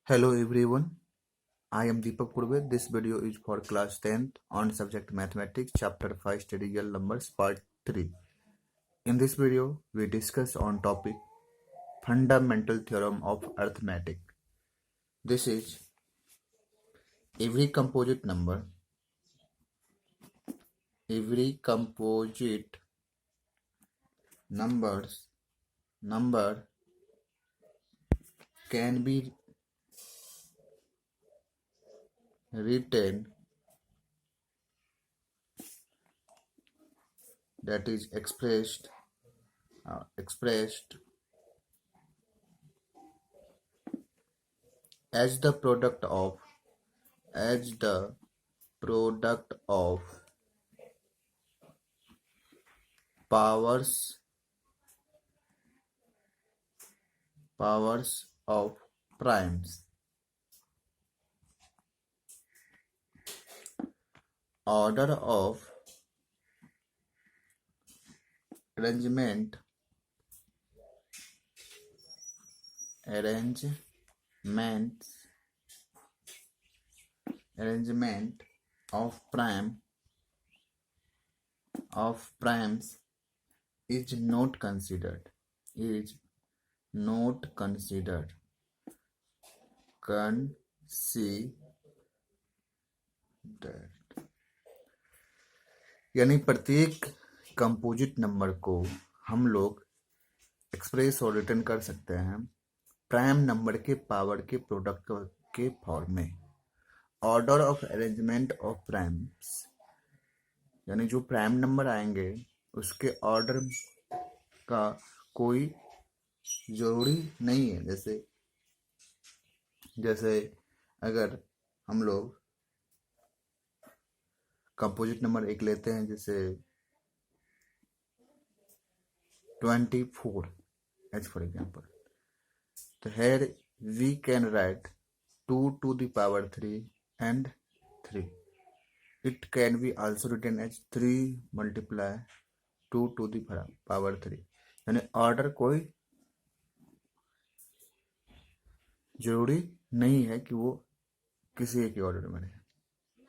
Hello everyone, I am Deepak Purve. This video is for class 10th on subject mathematics chapter 5 study real numbers part 3. In this video, we discuss on topic fundamental theorem of arithmetic. This is every composite number number can be written, that is expressed as the product of powers of primes. Order of arrangement of primes is not considered. यानी प्रत्येक composite number को हम लोग express और return कर सकते हैं prime number के पावर के प्रोडक्ट के फॉर्म में। Order of arrangement of primes यानी जो प्राइम नंबर आएंगे उसके ऑर्डर का कोई जरूरी नहीं है। जैसे अगर हम लोग कंपोजिट नंबर एक लेते हैं, जैसे 24 as for example, तो here we can write 2 to the power 3 and 3. It can be also written as 3 multiply 2 to the power 3. यानी ऑर्डर कोई जरूरी नहीं है कि वो किसी एक ऑर्डर में रहे,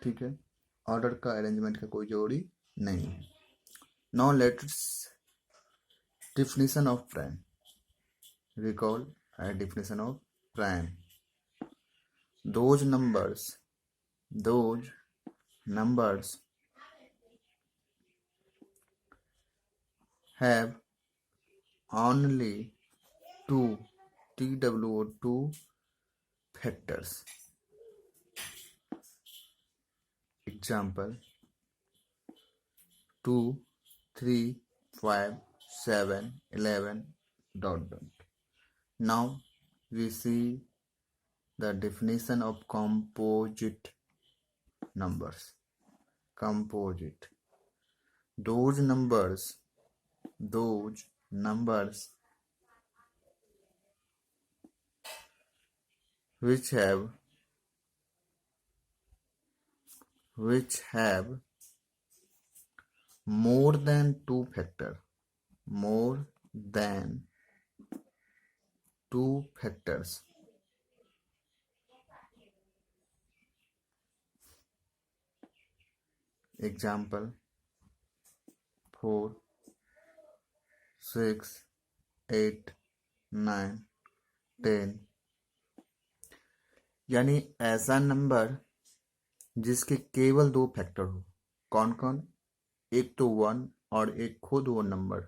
ठीक है। ऑर्डर का अरेंजमेंट का कोई जरूरी नहीं है। Now let's definition of prime. Recall a definition of prime. Those numbers have only two TWO2 factors. Example 2, 3, 5, 7, 11, ... Now we see the definition of composite numbers. Composite. Those numbers which have more than two factors. Example 4, 6, 8, 9, 10। यानी ऐसा number जिसके केवल दो factor हो। कौन कौन? एक तो 1 और एक खुद वो नंबर,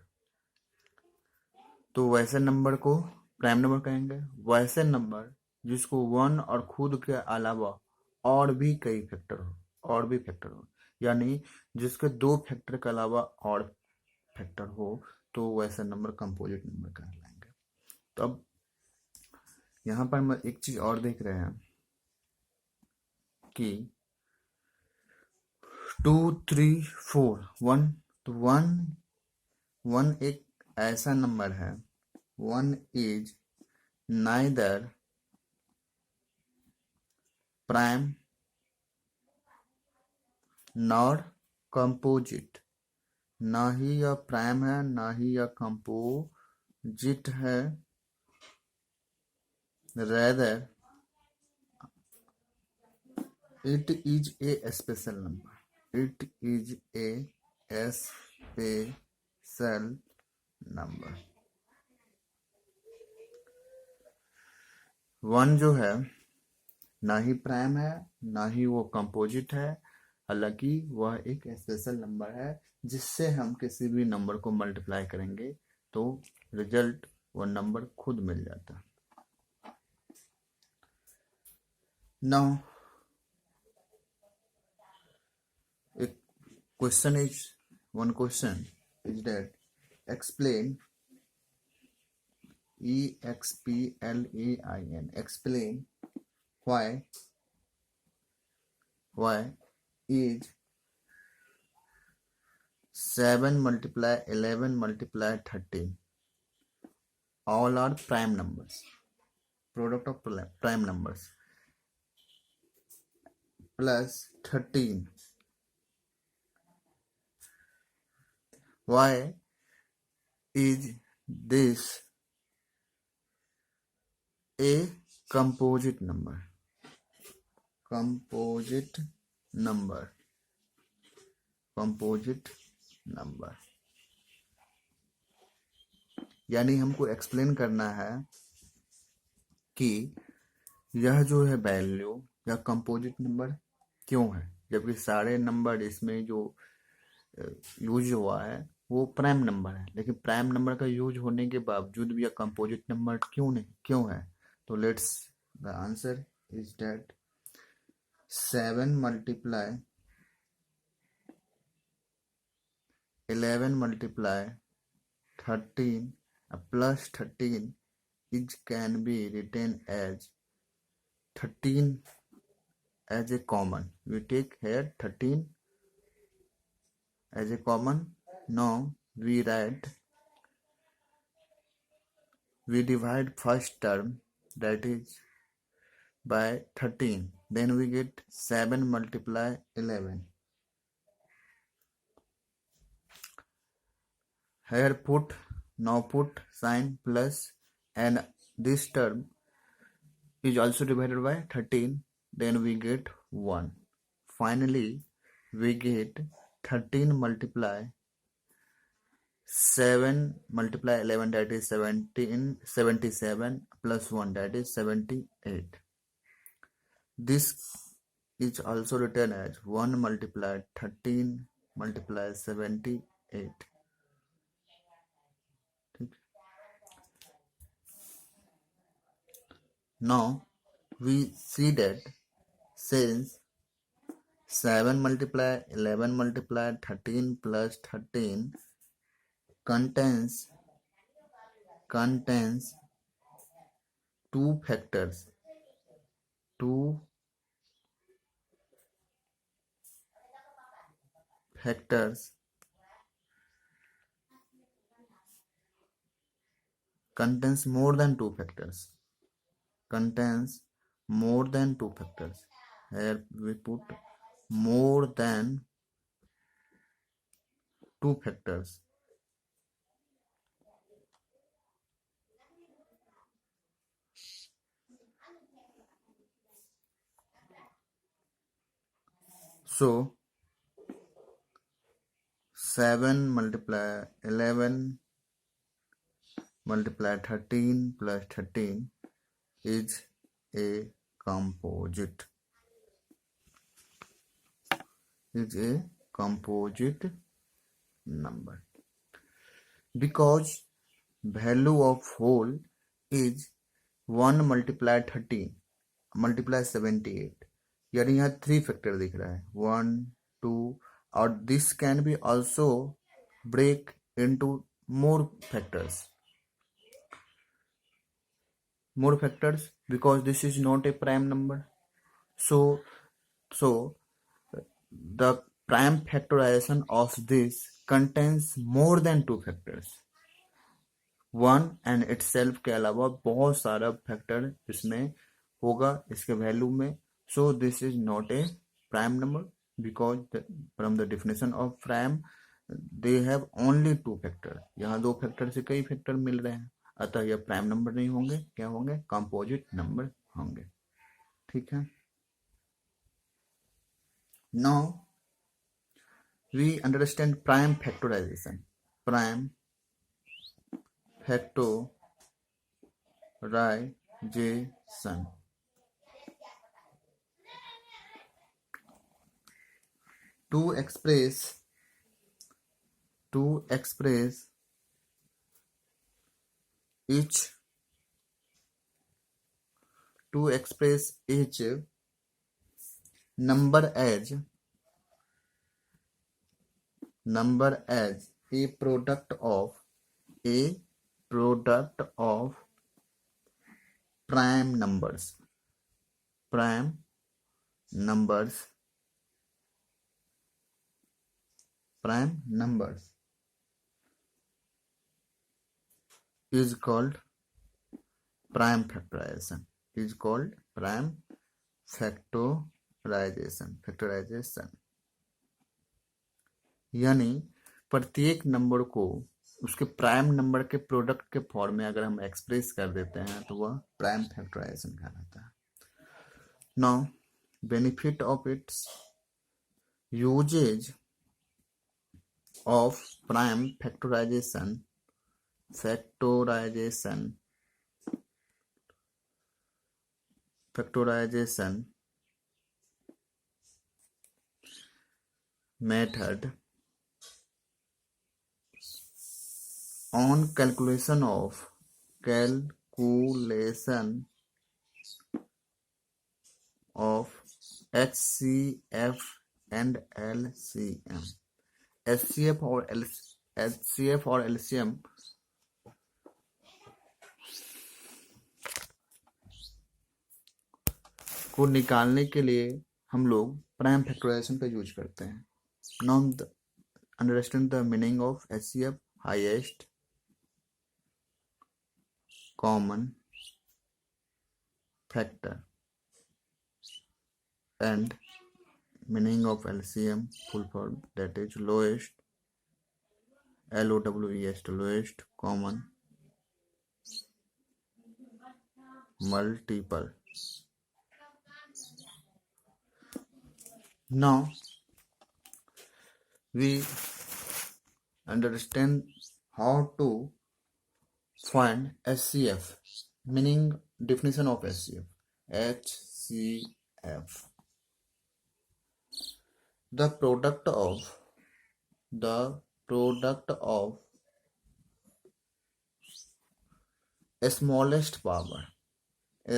तो वैसे नंबर को प्राइम नंबर कहेंगे। वैसे नंबर जिसको 1 और खुद के अलावा और भी फैक्टर हो, यानी जिसके दो फैक्टर के अलावा और फैक्टर हो, तो वैसे नंबर कंपोजिट नंबर कहलाएंगे। तो अब यहां पर हम एक चीज और देख रहे हैं कि 2, 3, 4, 1, तो 1 एक ऐसा नंबर है, 1 is neither prime nor composite। ना ही यह प्राइम है, ना ही यह कंपोजिट है। rather It is a special number. It is a special number. One जो है ना ही प्राइम है ना ही वो कंपोजिट है, हालांकि वह एक स्पेशल नंबर है जिससे हम किसी भी नंबर को मल्टीप्लाई करेंगे तो रिजल्ट वो नंबर खुद मिल जाता है। नाउ एक question is one question is that explain EXPLAIN explain why is 7 multiply 11 multiply 13 all are prime numbers, product of prime numbers, plus 13 why is this a composite number, composite number यानी हमको explain करना है कि यह जो है value या composite number क्यों है, जबकि सारे नंबर इसमें जो यूज हुआ है वो प्राइम नंबर है, लेकिन प्राइम नंबर का यूज होने के बावजूद भी यह कंपोजिट नंबर क्यों है। तो let's the answer is that 7 multiply 11 multiply 13 plus 13 it can be written as 13 as a common. We take here 13 as a common. Now we divide first term, that is by 13, then we get 7 multiply 11. Here put sign plus, and this term is also divided by 13, then we get 1. Finally we get 13 multiply 7 multiply 11, that is 77 plus 1, that is 78. This is also written as 1 multiply 13 multiply 78. Now we see that since 7 multiply 11 multiply 13 plus 13 contains two factors, contains more than two factors, here we put more than two factors. So 7 multiply 11 multiply 13 plus 13 is a composite. Number because value of whole is 1 multiply 13 multiply 78, यानी यहाँ 3 factor दिख रहा है 1 2, और this can be also break into more factors because this is not a prime number. So the prime factorization of this contains more than two factors. 1 and itself के अलावा बहुत सारा फैक्टर इसमें होगा इसके वैल्यू में. So this is not a prime number because from the definition of prime they have only two factor. यहाँ दो फैक्टर से कई फैक्टर मिल रहे हैं, अतः यह प्राइम नंबर नहीं होंगे, क्या होंगे? कंपोजिट नंबर होंगे. ठीक है. Now we understand prime factorization. Prime factorization. To express each number as a product of prime numbers is called prime factorization. यानी प्रत्येक नंबर को उसके प्राइम नंबर के प्रोडक्ट के फॉर्म में अगर हम एक्सप्रेस कर देते हैं तो वह प्राइम फैक्टराइजेशन कहलाता है. Now benefit of its uses of prime factorisation method on calculation of HCF and LCM. HCF और LCM को निकालने के लिए हम लोग प्राइम फैक्टराइजेशन का यूज करते हैं. Now understand the meaning of HCF, highest common factor, and meaning of LCM, full form, that is lowest, LOWEST, lowest common multiple. Now we understand how to find HCF. Meaning, definition of HCF. HCF, the product of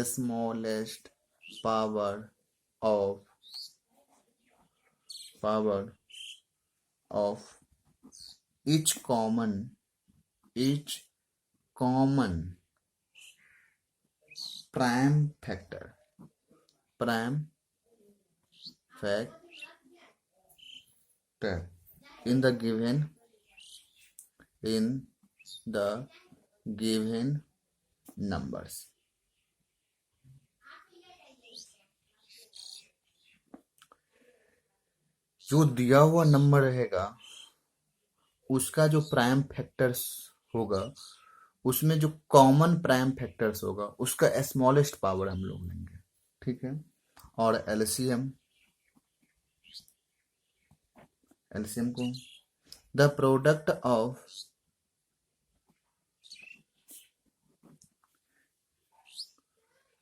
smallest power of each common prime factor in the given numbers. जो दिया हुआ number रहेगा उसका जो prime factors होगा उसमें जो common prime factors होगा उसका स्मॉलेस्ट पावर हम लोग लेंगे. ठीक है. और एलसीएम को the product of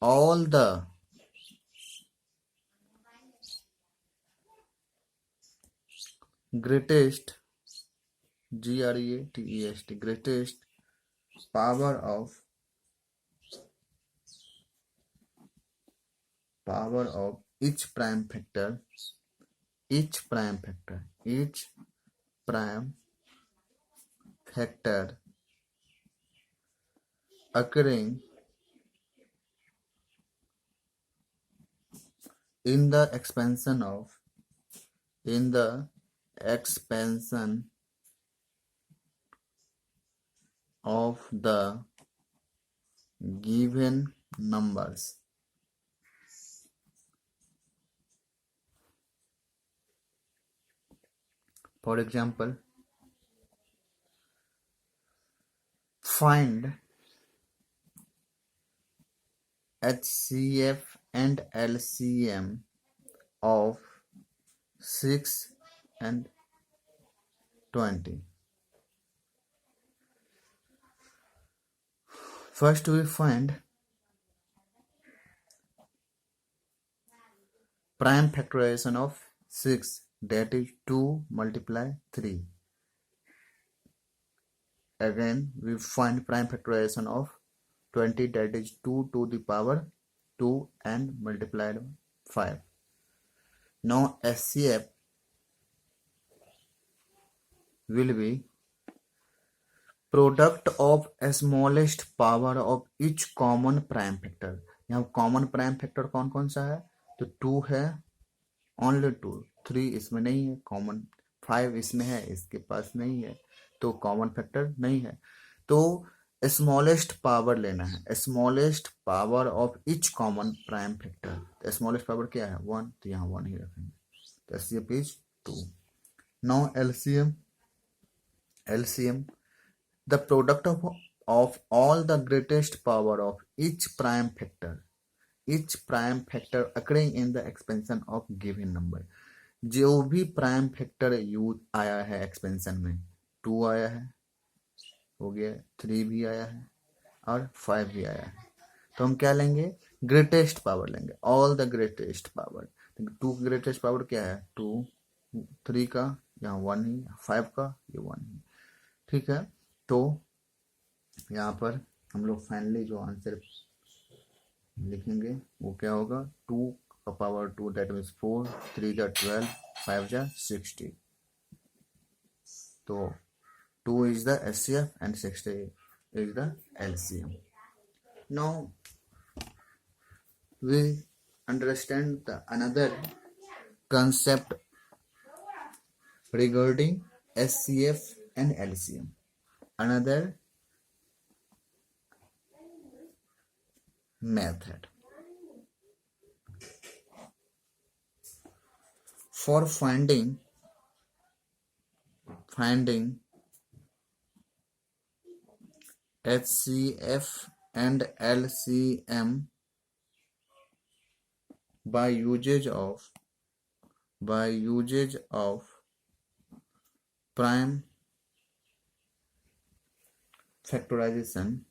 all the greatest greatest power of each prime factor occurring in the expansion of the given numbers. For example, find HCF and LCM of 6 and 20. First we find prime factorization of 6, that is 2 multiply 3. Again we find prime factorization of 20, that is 2 to the power 2 and multiplied 5. Now SCF will be product of smallest power of each common prime factor. यहाँ common prime factor कौन कौन सा है? तो 2 है, only 2, 3 इसमें नहीं है कॉमन, 5 इसमें है, इसके पास नहीं है, तो कॉमन फैक्टर नहीं है। तो स्मॉलेस्ट पावर लेना है, smallest power of each common prime factor. तो स्मॉलेस्ट पावर क्या है? 1, तो यहाँ 1 ही रखेंगे। तो HCF is 2। Now LCM the product of all the greatest power of each prime factor occurring in the expansion of given number। जो भी prime factor use आया है एक्सपेंशन में, 2 आया है, हो गया, 3 भी आया है और 5 भी आया है, तो हम क्या लेंगे? ग्रेटेस्ट पावर लेंगे, all the greatest power. 2 greatest power क्या है? 2, 3 का यहाँ 1 ही, 5 का ये 1 ही, ठीक है। तो यहाँ पर हम लोग फाइनली जो आंसर लिखेंगे वो क्या होगा? 2 का पावर 2, दैट मीन्स 4, 3 जा 12, 5 जा 60। तो 2 is the SCF and 60 is the LCM। Now we understand another concept regarding SCF and LCM. Another method for finding HCF and LCM by usage of prime factorization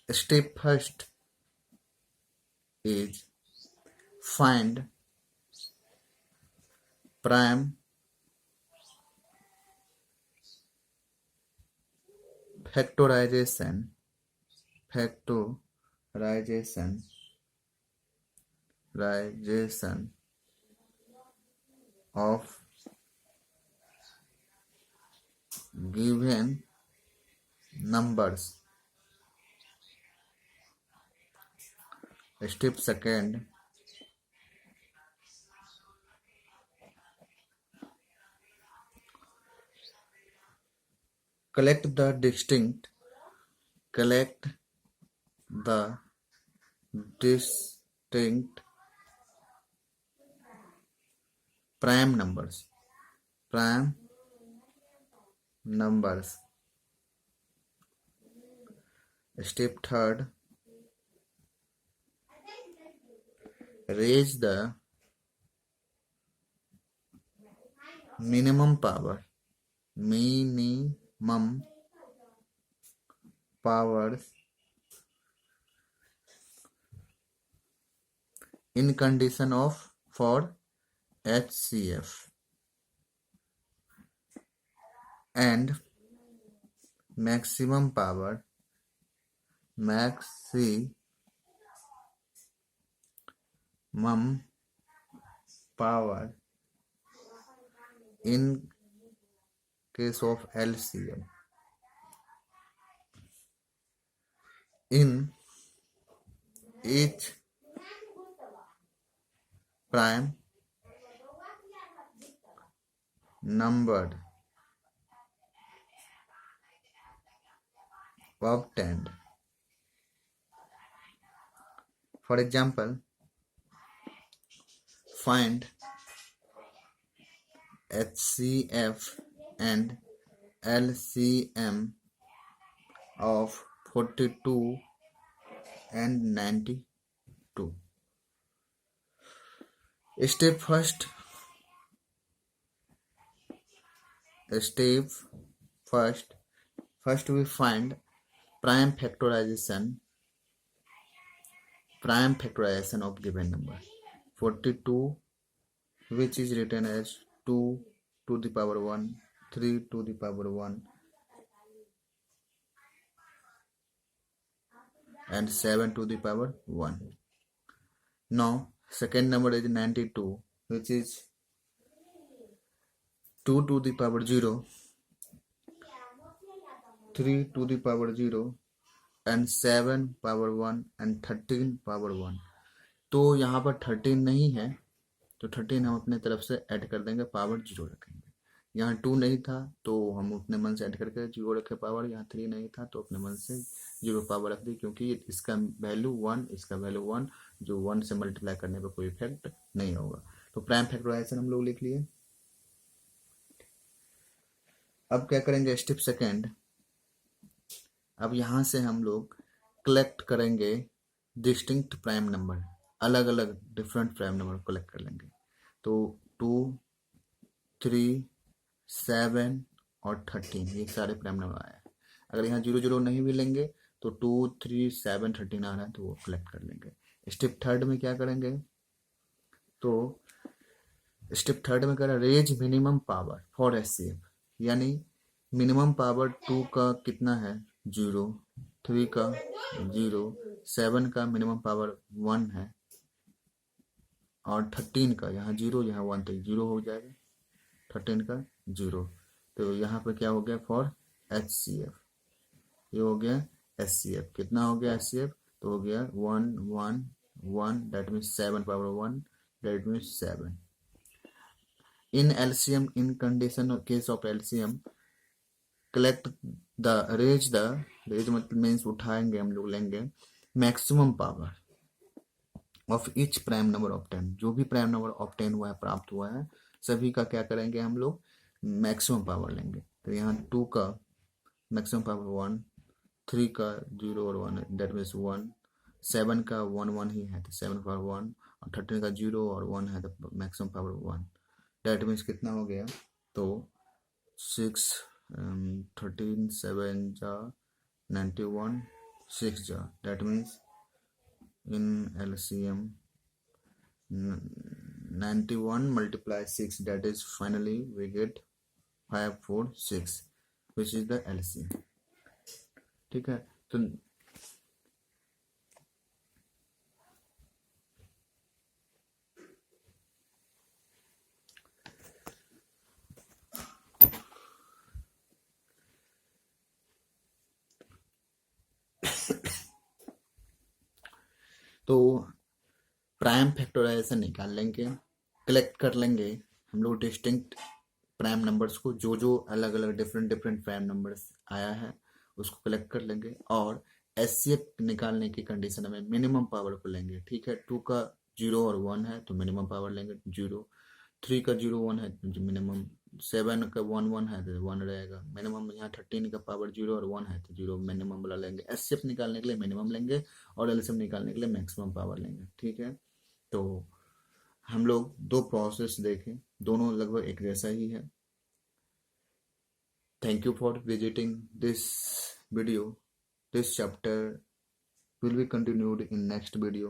step first is find prime factorization of given numbers। Step second, collect the distinct prime numbers। Step third, raise the minimum powers in condition of for HCF and maximum power in case of LCM। In each prime numbered obtained। For example, find HCF and LCM of 42, and 92. Step first. Step first. First we find prime factorization of given number. 42, which is written as 2 to the power 1, 3 to the power 1, and 7 to the power 1. Now, second number is 92, which is 2 to the power 0, 3 to the power 0, and 7 power 1 and 13 power 1. तो यहाँ पर 13 नहीं है, तो 13 हम अपने तरफ से ऐड कर देंगे, पावर 0 रखेंगे। यहाँ 2 नहीं था तो हम अपने मन से ऐड करके 0 रखे पावर। यहाँ 3 नहीं था तो अपने मन से 0 पावर रख दी, क्योंकि इसका वैल्यू 1, इसका वैल्यू 1, जो 1 से मल्टीप्लाई करने पर कोई इफेक्ट नहीं होगा। तो प्राइम फैक्टराइजेशन हम लोग लिख लिए। अब क्या करेंगे, स्टेप सेकेंड। अब यहाँ से हम लोग कलेक्ट करेंगे डिस्टिंक्ट प्राइम नंबर, अलग अलग डिफरेंट प्राइम नंबर कलेक्ट कर लेंगे। तो 2, 3, 7 और 13 ये सारे प्राइम नंबर आए हैं। अगर यहाँ 0 0 नहीं भी लेंगे तो 2, 3, 7, 13 आ रहा है तो वो कलेक्ट कर लेंगे। स्टेप थर्ड में क्या करेंगे, तो स्टेप थर्ड में करें raise minimum power for HCF, यानी मिनिमम पावर 2 का कितना है 0, 3 का 0, 7 का मिनिमम पावर 1 है, और 13 का यहाँ 0 यहाँ 1 तो 0 हो जाएगा, 13 का 0। तो यहाँ पे क्या हो गया फॉर एचसीएफ, ये हो गया एचसीएफ। कितना हो गया एचसीएफ, तो हो गया 1 1 1, that means 7 power 1, that means 7। In LCM, in condition of case of LCM, collect the raise मतलब मीन्स उठाएंगे हम लोग, लेंगे maximum power of each prime number obtain, जो भी प्राइम नंबर ऑब्टेन हुआ है, प्राप्त हुआ है, सभी का क्या करेंगे हम लोग मैक्सिमम पावर लेंगे। तो यहाँ 2 का मैक्सिमम पावर 1, 3 का 0 और 1 दैट मीन्स 1, 7 का 1 1 ही है तो 7 पावर 1, और 13 का 0 और 1 है तो मैक्सिमम पावर 1, डेट मीन्स कितना हो गया, तो 6 13 7 जा 91, 6 जा, that means in LCM 91 multiply 6, that is finally we get 546, which is the LCM। ठीक है, तो तो प्राइम फैक्टराइजेशन निकाल लेंगे, कलेक्ट कर लेंगे हम लोग डिस्टिंक्ट प्राइम नंबर्स को, जो जो अलग अलग डिफरेंट प्राइम नंबर्स आया है उसको कलेक्ट कर लेंगे, और एचसीएफ निकालने की कंडीशन में मिनिमम पावर को लेंगे। ठीक है, 2 का 0 और 1 है तो मिनिमम पावर लेंगे 0, 3 का 0 1 है तो मिनिमम, 7 का 1 1 है तो 1 रहेगा मिनिमम, यहाँ 13 का पावर 0 और 1 है तो 0 मिनिमम वाला लेंगे। एचसीएफ निकालने के लिए मिनिमम लेंगे और एलसीएम निकालने के लिए मैक्सिमम पावर लेंगे। ठीक है, तो हम लोग दो प्रोसेस देखें, दोनों लगभग एक जैसा ही है। Thank you for visiting this video. This chapter will be continued in next video.